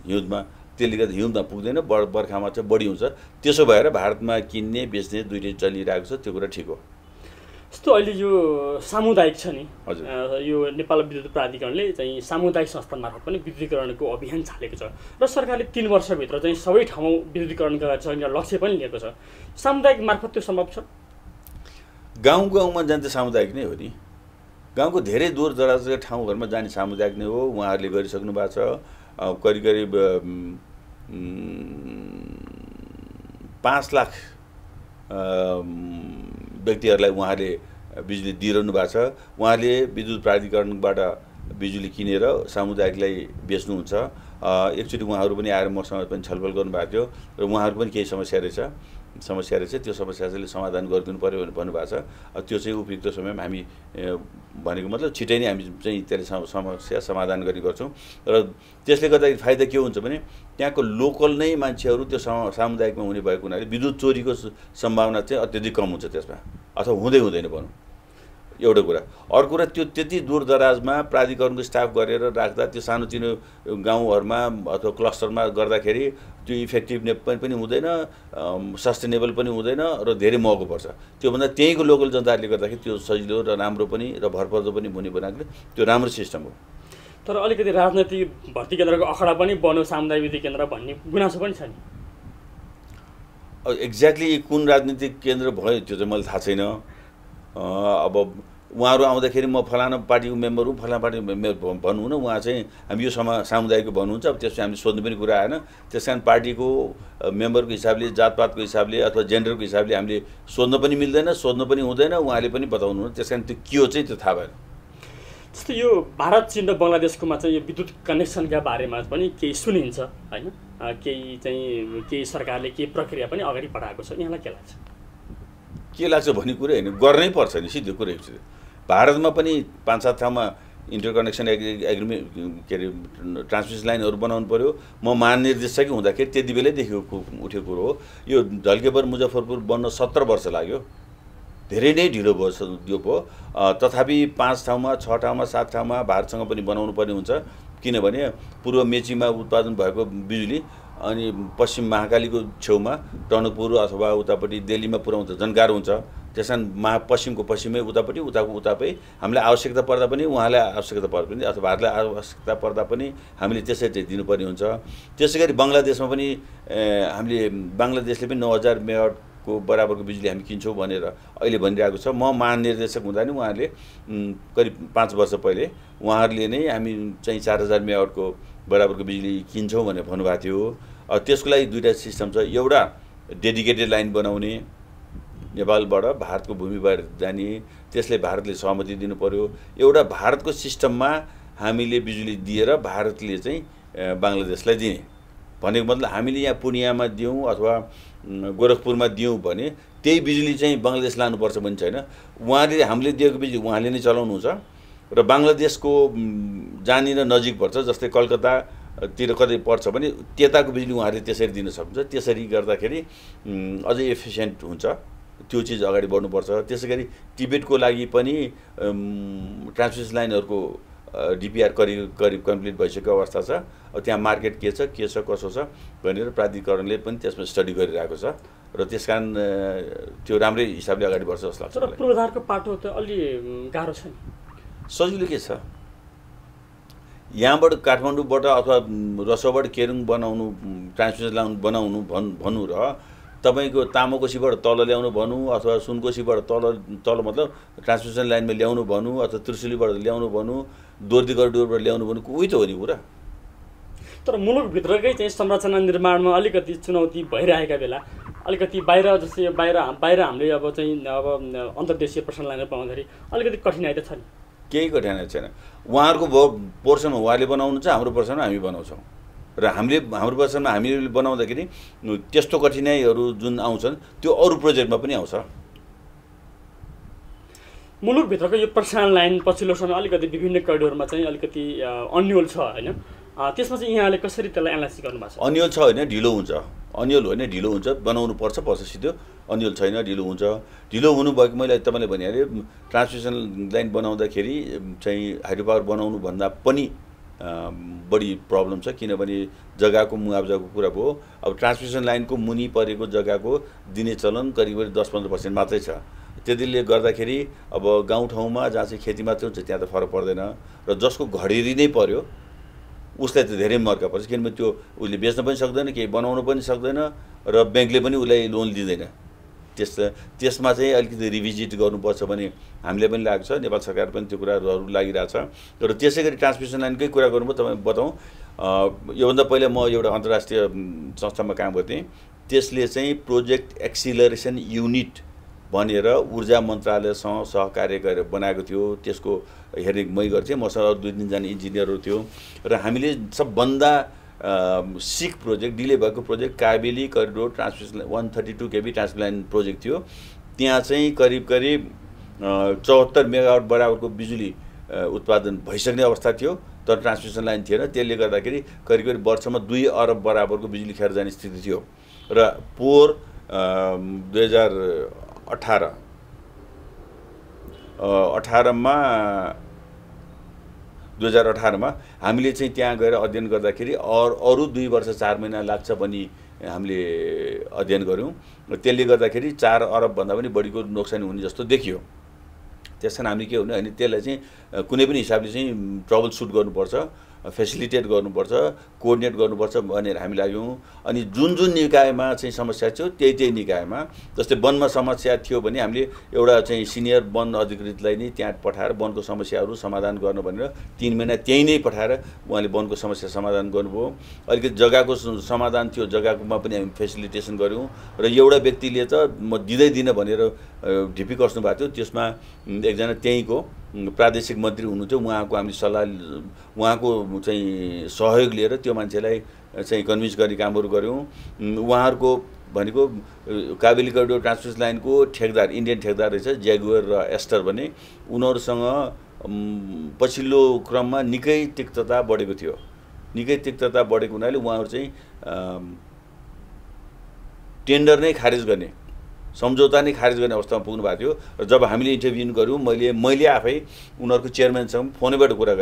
Speaker 2: हिउँदमा, त्यसले गर्दा हिउँदमा पुग्दैन, बर्खामा चाहिँ बढी हुन्छ। त्यसो भएर भारतमा किन्ने बेच्ने दुइटै चलिरहेको छ, त्यो कुरा ठिक हो।
Speaker 1: यस्तो अहिले यो सामुदायिक छ नि,
Speaker 2: हजुर,
Speaker 1: यो नेपाल विद्युत प्राधिकरणले चाहिँ सामुदायिक संस्था मार्फत पनि विद्युतीकरणको अभियान चालेको छ र सरकारले 3 वर्षभित्र चाहिँ सबै ठाउँ विद्युतीकरण गर्ने लक्ष्य पनि लिएको छ। सामुदायिक मार्फत त्यो सम्भव छ?
Speaker 2: गाउँमा जाने त सामुदायिक नै हो नि, गाउँको धेरै दूर दराजका ठाउँहरूमा जाने सामुदायिक नै हो। उहाँहरूले गरिसक्नु भएको छ। करिब 5 लाख व्यक्तिहरूलाई उहाँले बिजुली दिइरहनु भएको छ। उहाँले विद्युत प्राधिकरणबाट बिजुली किनेर सामुदायिकलाई बेच्नुहुन्छ। एकचोटि उहाँहरू पनि आएर मसँग पनि छलफल गर्नुभएको थियो र उहाँहरूको पनि केही समस्या रहेछ, त्यो समस्या चाहिँ समाधान गरिदिनु पर्यो भनेर भन्नुभएको छ। त्यो चाहिँ उपयुक्त समयमा हामी भनेको मतलब छिटै नै हामी चाहिँ त्यसले समस्या समाधान गर्ने गर्छौँ। र त्यसले गर्दाखेरि फाइदा के हुन्छ भने त्यहाँको लोकल नै मान्छेहरू त्यो सामुदायिकमा हुने भएको हुनाले विद्युत चोरीको सम्भावना चाहिँ अत्यधिक कम हुन्छ त्यसमा, अथवा हुँदैन भनौँ, एउटा कुरा। अर्को कुरा, त्यो त्यति दूरदराजमा प्राधिकरणको स्टाफ गरेर राख्दा त्यो सानोतिनो गाउँहरूमा अथवा क्लस्टरमा गर्दाखेरि त्यो इफेक्टिभ पनि हुँदैन, सस्टेनेबल पनि हुँदैन र धेरै महँगो पर्छ। त्योभन्दा त्यहीँको लोकल जनताहरूले गर्दाखेरि त्यो सजिलो र राम्रो पनि र भरपर्दो पनि हुने बनाएको त्यो राम्रो सिस्टम हो।
Speaker 1: तर अलिकति राजनैतिक भर्ती केन्द्रको अखडा पनि बन्यो सामुदायिक विद्युत केन्द्र भन्ने गुनासो पनि छ नि।
Speaker 2: एक्ज्याक्टली कुन राजनीतिक केन्द्र भयो त्यो चाहिँ मलाई थाहा छैन। अब उहाँहरू आउँदाखेरि म फलाना पार्टीको मेम्बर हुँ, फलाना पार्टीको मेम्बर भन्नुहुन्न, उहाँ चाहिँ हामी यो सामुदायिकको भन्नुहुन्छ। अब त्यसपछि हामीले सोध्नु पनि कुरा आएन। त्यस कारण पार्टीको मेम्बरको हिसाबले, जातपातको हिसाबले अथवा जेन्डरको हिसाबले हामीले सोध्न पनि मिल्दैन, सोध्नु पनि हुँदैन, उहाँले पनि बताउनुहुन्न। त्यस कारण त्यो के हो चाहिँ त्यो थाहा भएन।
Speaker 1: जस्तै यो भारत चीन र बङ्गलादेशकोमा चाहिँ यो विद्युत कनेक्सनका बारेमा पनि केही सुनिन्छ होइन, केही सरकारले केही प्रक्रिया पनि अगाडि बढाएको छ, यहाँलाई के लाग्छ?
Speaker 2: के लाग्छ भन्ने कुरा होइन, गर्नै पर्छ नि, सिधै कुरा छ। भारतमा पनि 5-7 ठाउँमा इन्टरकनेक्सन एग्रिमेन्ट के अरे ट्रान्समिसन लाइनहरू बनाउनु पऱ्यो। म महानिर्देशक हुँदाखेरि त्यति बेलैदेखि उठेको कुरो हो। यो ढल्केबर मुजफ्फरपुर बन्न 17 वर्ष लाग्यो, धेरै नै ढिलो भयो त्यो भयो। तथापि 5 ठाउँमा 6 ठाउँमा 7 ठाउँमा भारतसँग पनि बनाउनु पर्ने हुन्छ, किनभने पूर्व मेचीमा उत्पादन भएको बिजुली अनि पश्चिम महाकालीको छेउमा टनकपुर अथवा उतापट्टि दिल्लीमा पुर्याउँदा झन्गारो हुन्छ। त्यस कारण पश्चिमको पश्चिमै, उतापट्टि उताको उतापै हामीलाई आवश्यकता पर्दा पनि, उहाँलाई आवश्यकता पर्दा पनि अथवा भारतलाई आवश्यकता पर्दा पनि हामीले त्यसरी दिनुपर्ने हुन्छ। त्यसै गरी बङ्गलादेशमा पनि हामीले, बङ्गलादेशले पनि 9000 मेगावाटको बराबरको बिजुली हामी किन्छौँ भनेर अहिले भनिरहेको छ। म महानिर्देशक हुँदा नि उहाँहरूले करिब 5 वर्ष पहिले उहाँहरूले नै हामी चाहिँ 4000 मेगावाटको बराबरको बिजुली किन्छौँ भनेर भन्नुभएको थियो। त्यसको लागि दुईवटा सिस्टम छ। एउटा डेडिकेटेड लाइन बनाउने, नेपालबाट भारतको भूमिबाट जाने, त्यसले भारतले सहमति दिनु पर्यो। एउटा भारतको सिस्टममा हामीले बिजुली दिएर भारतले चाहिँ बङ्गलादेशलाई दिने भनेको मतलब हामीले यहाँ पूर्णियामा दियौँ अथवा गोरखपुरमा दियौँ भने त्यही बिजुली चाहिँ बङ्गलादेश लानुपर्छ भन्ने छैन। उहाँले हामीले दिएको बिजुली उहाँले नै चलाउनुहुन्छ र बङ्गलादेशको जहाँनिर नजिक पर्छ, जस्तै कलकत्तातिर कतै पर्छ भने त्यताको बिजुली उहाँहरूले त्यसरी दिन सक्नुहुन्छ। त्यसरी गर्दाखेरि अझै एफिसियन्ट हुन्छ, त्यो चिज अगाडि बढ्नुपर्छ। त्यसै गरी टिबेटको लागि पनि ट्रान्समिसन लाइनहरूको डिपिआर करिब कम्प्लिट भइसकेको अवस्था छ। अब त्यहाँ मार्केट के छ कसो छ भनेर प्राधिकरणले पनि त्यसमा स्टडी गरिरहेको छ र त्यसकारण त्यो राम्रै हिसाबले अगाडि बढ्छ जस्तो लाग्छ।
Speaker 1: तर पूर्वाधारको पाटो त अलि गाह्रो छ नि।
Speaker 2: सजिलो के छ, यहाँबाट काठमाडौँबाट अथवा रसोबाट केरुङ बनाउनु, ट्रान्समिसन लाइन बनाउनु भन्नु र तपाईँको तामाकोसीबाट तल ल्याउनु भन्नु अथवा सुनकोसीबाट तल मतलब ट्रान्समिसन लाइनमा ल्याउनु भन्नु अथवा त्रिशुलीबाट ल्याउनु भन्नु, दोर्दी गढडुबाट ल्याउनु भन्नु, उही त हो नि कुरा।
Speaker 1: तर मुलुकभित्रकै चाहिँ संरचना निर्माणमा अलिकति चुनौती भइरहेका बेला अलिकति बाहिर, जस्तै बाहिर हामीले अब अन्तर्देशीय प्रसारण लाइन बनाउँदाखेरि अलिकति कठिनाइ त छ नि?
Speaker 2: केही कठिनाइ छैन। उहाँहरूको पोर्सनमा उहाँले बनाउनुहुन्छ, हाम्रो पोर्सनमा हामी बनाउँछौँ र हाम्रो पोर्सनमा हामीले बनाउँदाखेरि त्यस्तो कठिनाइहरू जुन आउँछन् त्यो अरू प्रोजेक्टमा पनि आउँछ।
Speaker 1: मुलुकभित्रको यो प्रसारण लाइन पछिल्लो समय अलिकति विभिन्न करिडोरमा चाहिँ अलिकति अन्यल छ होइन, त्यसमा चाहिँ यहाँले कसरी त्यसलाई एनालाइसिस गर्नुभएको छ?
Speaker 2: अन्यल छ होइन, ढिलो हुन्छ। अन्यल होइन, ढिलो हुन्छ। बनाउनु पर्छ सिधो। अन्यल छैन, ढिलो हुन्छ। ढिलो हुनुभएको मैले तपाईँले भनिहालेँ, ट्रान्समिसन लाइन बनाउँदाखेरि चाहिँ हाइड्रो पावर बनाउनु भन्दा पनि बढी प्रब्लम छ, किनभने जग्गाको मुआवजाको कुरा भयो। अब ट्रान्समिसन लाइनको मुनि परेको जग्गाको दिने चलन करिब 10-15% मात्रै छ। त्यसले गर्दाखेरि अब गाउँठाउँमा जहाँ चाहिँ खेती मात्रै हुन्छ त्यहाँ त फरक पर्दैन र जसको घडेरी नै पर्यो उसलाई त धेरै मर्का पर्छ, किनभने त्यो उसले बेच्न पनि सक्दैन, केही बनाउन पनि सक्दैन र ब्याङ्कले पनि उसलाई लोन दिँदैन। त्यसमा चाहिँ अलिकति रिभिजिट गर्नुपर्छ भन्ने हामीले पनि लाग्छ, नेपाल सरकार पनि त्यो कुराहरू लागिरहेछ। र त्यसै गरी ट्रान्समिसन लाइनकै कुरा गर्नुभयो, तपाईँ बताउँ, योभन्दा पहिला म एउटा अन्तर्राष्ट्रिय संस्थामा काम गर्थेँ। त्यसले चाहिँ प्रोजेक्ट एक्सिलरेसन युनिट भनेर ऊर्जा मन्त्रालयसँग सहकार्य गरेर बनाएको थियो। त्यसको हेरिङ मै गर्थेँ, मसँग 2-3 जना इन्जिनियरहरू थियो र हामीले सबभन्दा सिक प्रोजेक्ट, डिले भएको project Kabeli corridor transmission 132 kV transmission line project थियो। त्यहाँ चाहिँ करिब 74 मेगावाट बराबरको बिजुली उत्पादन भइसक्ने अवस्था थियो, तर ट्रान्समिसन लाइन थिएन। त्यसले गर्दाखेरि करिब वर्षमा 2 अरब बराबरको बिजुली खेर जाने स्थिति थियो। र पोहोर 2018मा हामीले चाहिँ त्यहाँ गएर अध्ययन गर्दाखेरि अरू 2 वर्ष 4 महिना लाग्छ भनी हामीले अध्ययन गऱ्यौँ। त्यसले गर्दाखेरि 4 अरबभन्दा पनि बढीको नोक्सानी हुने जस्तो देखियो। त्यसकारण हामीले के हुने, अनि त्यसलाई चाहिँ कुनै पनि हिसाबले चाहिँ ट्रबल सुट गर्नुपर्छ फेसिलिटेट गर्नुपर्छ, कोअर्डिनेट गर्नुपर्छ भनेर हामी लाग्यौँ। अनि जुन जुन निकायमा चाहिँ समस्या थियो त्यही निकायमा, जस्तै वनमा समस्या थियो भने हामीले एउटा चाहिँ सिनियर वन अधिकृतलाई नै त्यहाँ पठाएर वनको समस्याहरू समाधान गर्नु भनेर 3 महिना त्यहीँ नै पठाएर उहाँले वनको समस्या समाधान गर्नुभयो। अलिकति जग्गाको समाधान थियो, जग्गाकोमा पनि हामी फेसिलिटेसन गऱ्यौँ र एउटा व्यक्तिले त म दिँदैन भनेर ढिपी कस्नु भएको थियो। त्यसमा एकजना त्यहीँको प्रादेशिक मन्त्री हुनुहुन्थ्यो, उहाँको हामीले सल्लाह, उहाँको चाहिँ सहयोग लिएर त्यो मान्छेलाई चाहिँ कन्भिन्स गर्ने कामहरू गऱ्यौँ। उहाँहरूको भनेको काबेली करिडोर ट्रान्समिसन लाइनको ठेकदार, इन्डियन ठेकदार रहेछ ज्यागुअर र एस्टर भने, उनीहरूसँग पछिल्लो क्रममा निकै तिक्तता बढेको थियो। निकै तिक्तता बढेको हुनाले उहाँहरू चाहिँ टेन्डर नै खारेज गर्ने, सम्झौता नै खारेज गर्ने अवस्थामा पुग्नु भएको थियो। र जब हामीले इन्टरभ्यू गऱ्यौँ, मैले आफै उनीहरूको चेयरम्यानसँग फोनबाट कुरा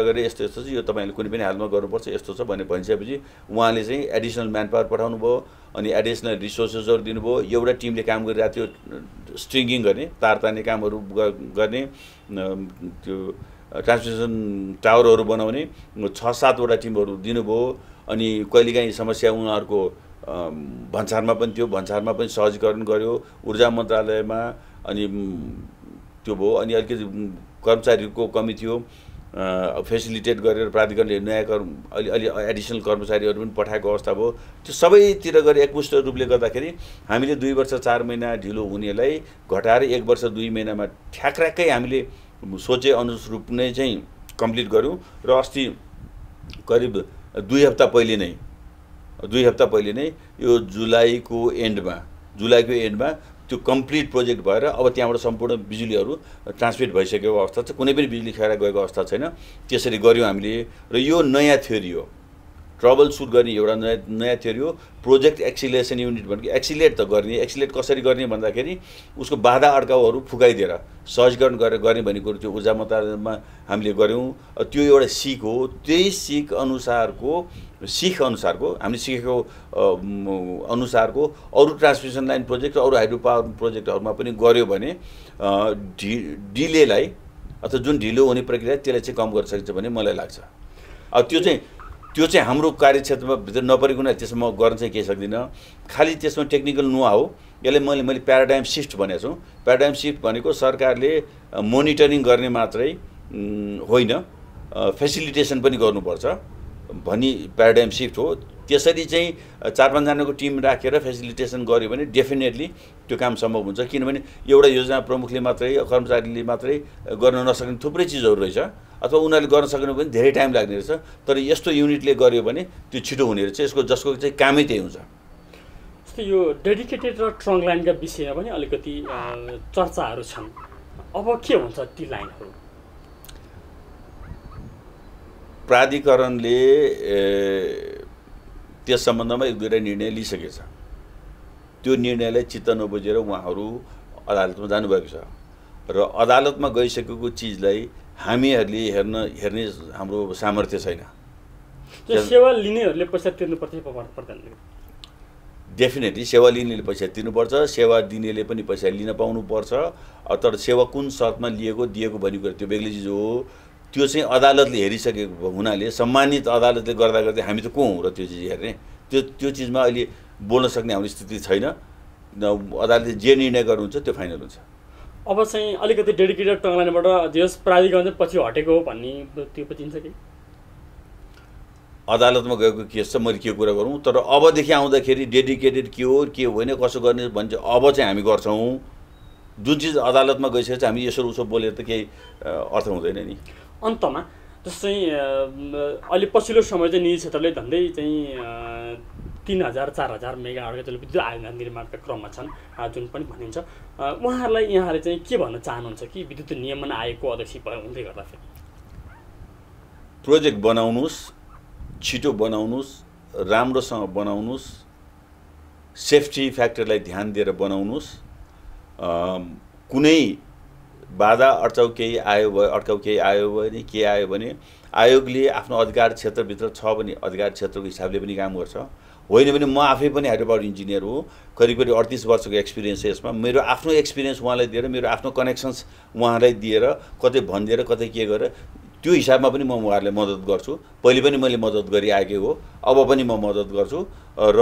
Speaker 2: गरेँ यस्तो छ, यो तपाईँहरूले कुनै पनि हालमा गर्नुपर्छ यस्तो छ भने भनिसकेपछि उहाँले चाहिँ एडिसनल म्यान पावर पठाउनु भयो, अनि एडिसनल रिसोर्सेसहरू दिनुभयो। एउटा टिमले काम गरिरहेको थियो स्ट्रिङ्गिङ गर्ने, तार तान्ने कामहरू गर्ने, त्यो ट्रान्समिसन टावरहरू बनाउने 6-7 वटा टिमहरू दिनुभयो। अनि कहिलेकाहीँ समस्या उनीहरूको भन्सारमा पनि थियो, भन्सारमा पनि सहजीकरण गर्यो ऊर्जा मन्त्रालयमा। अनि त्यो भयो। अनि अलिकति कर्मचारीहरूको कमी थियो, फेसिलिटेट गरेर प्राधिकरणले नयाँ अलि एडिसनल कर्मचारीहरू पनि पठाएको अवस्था भयो। त्यो सबैतिर गएर एकमुष्ट रूपले गर्दाखेरि हामीले 2 वर्ष 4 महिना ढिलो हुनेलाई घटाएर 1 वर्ष 2 महिनामा ठ्याक्राक्कै हामीले सोचे अनुरूप नै चाहिँ कम्प्लिट गऱ्यौँ। र अस्ति करिब 2 हप्ता पहिले नै यो जुलाईको एन्डमा त्यो कम्प्लिट प्रोजेक्ट भएर अब त्यहाँबाट सम्पूर्ण बिजुलीहरू ट्रान्समिट भइसकेको अवस्था छ, कुनै पनि बिजुली खेर गएको अवस्था छैन। त्यसरी गऱ्यौँ हामीले। र यो नयाँ थ्योरी हो, ट्रबल सुट गर्ने एउटा नयाँ थ्योरी हो। प्रोजेक्ट एक्सिलेसन युनिट भनेको एक्सिलेट त गर्ने, एक्सिलेट कसरी गर्ने भन्दाखेरि उसको बाधा अड्काउहरू फुकाइदिएर सहजीकरण गरेर गर्ने भन्ने कुरो त्यो ऊर्जा मन्त्रालयमा हामीले गऱ्यौँ। त्यो एउटा सिक हो। त्यही सिक अनुसारको हामीले सिकेको अनुसारको अरू ट्रान्समिसन लाइन प्रोजेक्ट र अरू हाइड्रो पावर प्रोजेक्टहरूमा पनि गऱ्यो भने डिलेलाई अथवा जुन ढिलो हुने प्रक्रिया त्यसलाई चाहिँ कम गर्न सकिन्छ भन्ने मलाई लाग्छ। अब त्यो चाहिँ हाम्रो कार्यक्षेत्रमा भित्र नपरेको हुनाले त्यसमा म गर्न चाहिँ केही सक्दिनँ। खालि त्यसमा टेक्निकल नुहा हो। यसलाई मैले प्याराडाइम सिफ्ट भनेको छु। प्याराडाइम सिफ्ट भनेको सरकारले मोनिटरिङ गर्ने मात्रै होइन, फेसिलिटेसन पनि गर्नुपर्छ भनी प्याराडाइम सिफ्ट हो। त्यसरी चाहिँ 4-5 जनाको टिम राखेर फेसिलिटेसन गर्यो भने डेफिनेटली त्यो काम सम्भव हुन्छ। किनभने एउटा योजना प्रमुखले मात्रै, कर्मचारीले मात्रै गर्न नसक्ने थुप्रै चिजहरू रहेछ, अथवा उनीहरूले गर्न सक्नु पनि धेरै टाइम लाग्ने रहेछ। तर यस्तो युनिटले गर्यो भने त्यो छिटो हुने रहेछ। जसको चाहिँ कामै त्यही हुन्छ।
Speaker 1: जस्तै यो डेडिकेटेड र ट्रङ्क लाइनका विषयमा पनि अलिकति चर्चाहरू छन्। अब के हुन्छ ती लाइनहरू?
Speaker 2: प्राधिकरणले त्यस सम्बन्धमा 1-2 निर्णय लिइसकेको छ। त्यो निर्णयलाई चित्त नबुझेर उहाँहरू अदालतमा जानुभएको छ र अदालतमा गइसकेको चिजलाई हामीहरूले हेर्ने हाम्रो सामर्थ्य छैन।
Speaker 1: सेवा लिनेहरूले पैसा तिर्नुपर्छ पर्दैन?
Speaker 2: डेफिनेटली सेवा लिनेले पैसा तिर्नुपर्छ, सेवा दिनेले पनि पैसा लिन पाउनुपर्छ। तर सेवा कुन शर्तमा दिएको भन्ने कुरा त्यो बेग्लै चिज हो। त्यो चाहिँ अदालतले हेरिसकेको हुनाले, सम्मानित अदालतले गर्दा हामी त को हौँ र त्यो चिज हेर्ने? त्यो चिजमा अहिले बोल्न सक्ने हाम्रो स्थिति छैन। अदालतले जे निर्णय गर्नुहुन्छ त्यो फाइनल हुन्छ।
Speaker 1: अब चाहिँ अलिकति डेडिकेटेड ट्रङ्क लाइनबाट जस प्राधिकरण चाहिँ पछि हटेको हो भन्ने त्यो बुझिन्छ कि?
Speaker 2: अदालतमा गएको केस छ, मैले के कुरा गरौँ। तर अबदेखि आउँदाखेरि डेडिकेटेड के हो होइन कसो गर्ने भन्छ अब चाहिँ हामी गर्छौँ। जुन चिज अदालतमा गइसकेपछि हामी यसो उसो बोलेर त केही अर्थ हुँदैन नि।
Speaker 1: अन्तमा जस्तै अहिले पछिल्लो समय चाहिँ निजी क्षेत्रले धन्दै चाहिँ 3000-4000 मेगावाटका जलविद्युत आयोजना निर्माणका क्रममा छन् जुन पनि भनिन्छ। उहाँहरूलाई यहाँले चाहिँ के भन्न चाहनुहुन्छ कि विद्युत नियमन आयोगको अध्यक्ष हुँदै गर्दाखेरि?
Speaker 2: प्रोजेक्ट बनाउनुहोस्, छिटो बनाउनुहोस्, राम्रोसँग बनाउनुहोस्, सेफ्टी फ्याक्टरलाई ध्यान दिएर बनाउनुहोस्। कुनै बाधा अड्काउ केही आयो भने के आयो भने आयोगले आफ्नो अधिकार क्षेत्रभित्र छ भने अधिकार क्षेत्रको हिसाबले पनि काम गर्छ। होइन भने म आफै पनि हाइड्रो पावर इन्जिनियर हो, करिब 38 वर्षको एक्सपिरियन्स छ यसमा। मेरो आफ्नो एक्सपिरियन्स उहाँलाई दिएर, मेरो आफ्नो कनेक्सन्स उहाँलाई दिएर, कतै भनिदिएर कतै के गरेर त्यो हिसाबमा पनि म उहाँहरूलाई मद्दत गर्छु। पहिले पनि मैले मद्दत गरिआएकै हो, अब पनि म मद्दत गर्छु र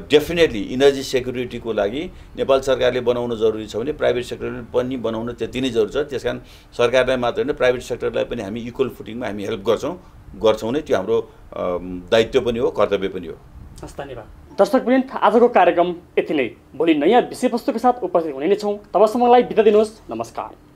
Speaker 2: डेफिनेटली इनर्जी सेक्युरिटीको लागि नेपाल सरकारले बनाउन जरुरी छ भने प्राइभेट सेक्टरले पनि बनाउन त्यति नै जरुरी छ। त्यसकारण सरकारलाई मात्र होइन प्राइभेट सेक्टरलाई पनि हामी इक्वल फुटिङमा हामी हेल्प गर्छौँ नै, त्यो हाम्रो दायित्व पनि हो, कर्तव्य पनि हो।
Speaker 1: हस्, धन्यवाद। दर्शकवृन्द, आजको कार्यक्रम यति नै। भोलि नयाँ विषयवस्तुको साथ उपस्थित हुने नै छौँ। तबसम्मलाई बिदा दिनुहोस्। नमस्कार।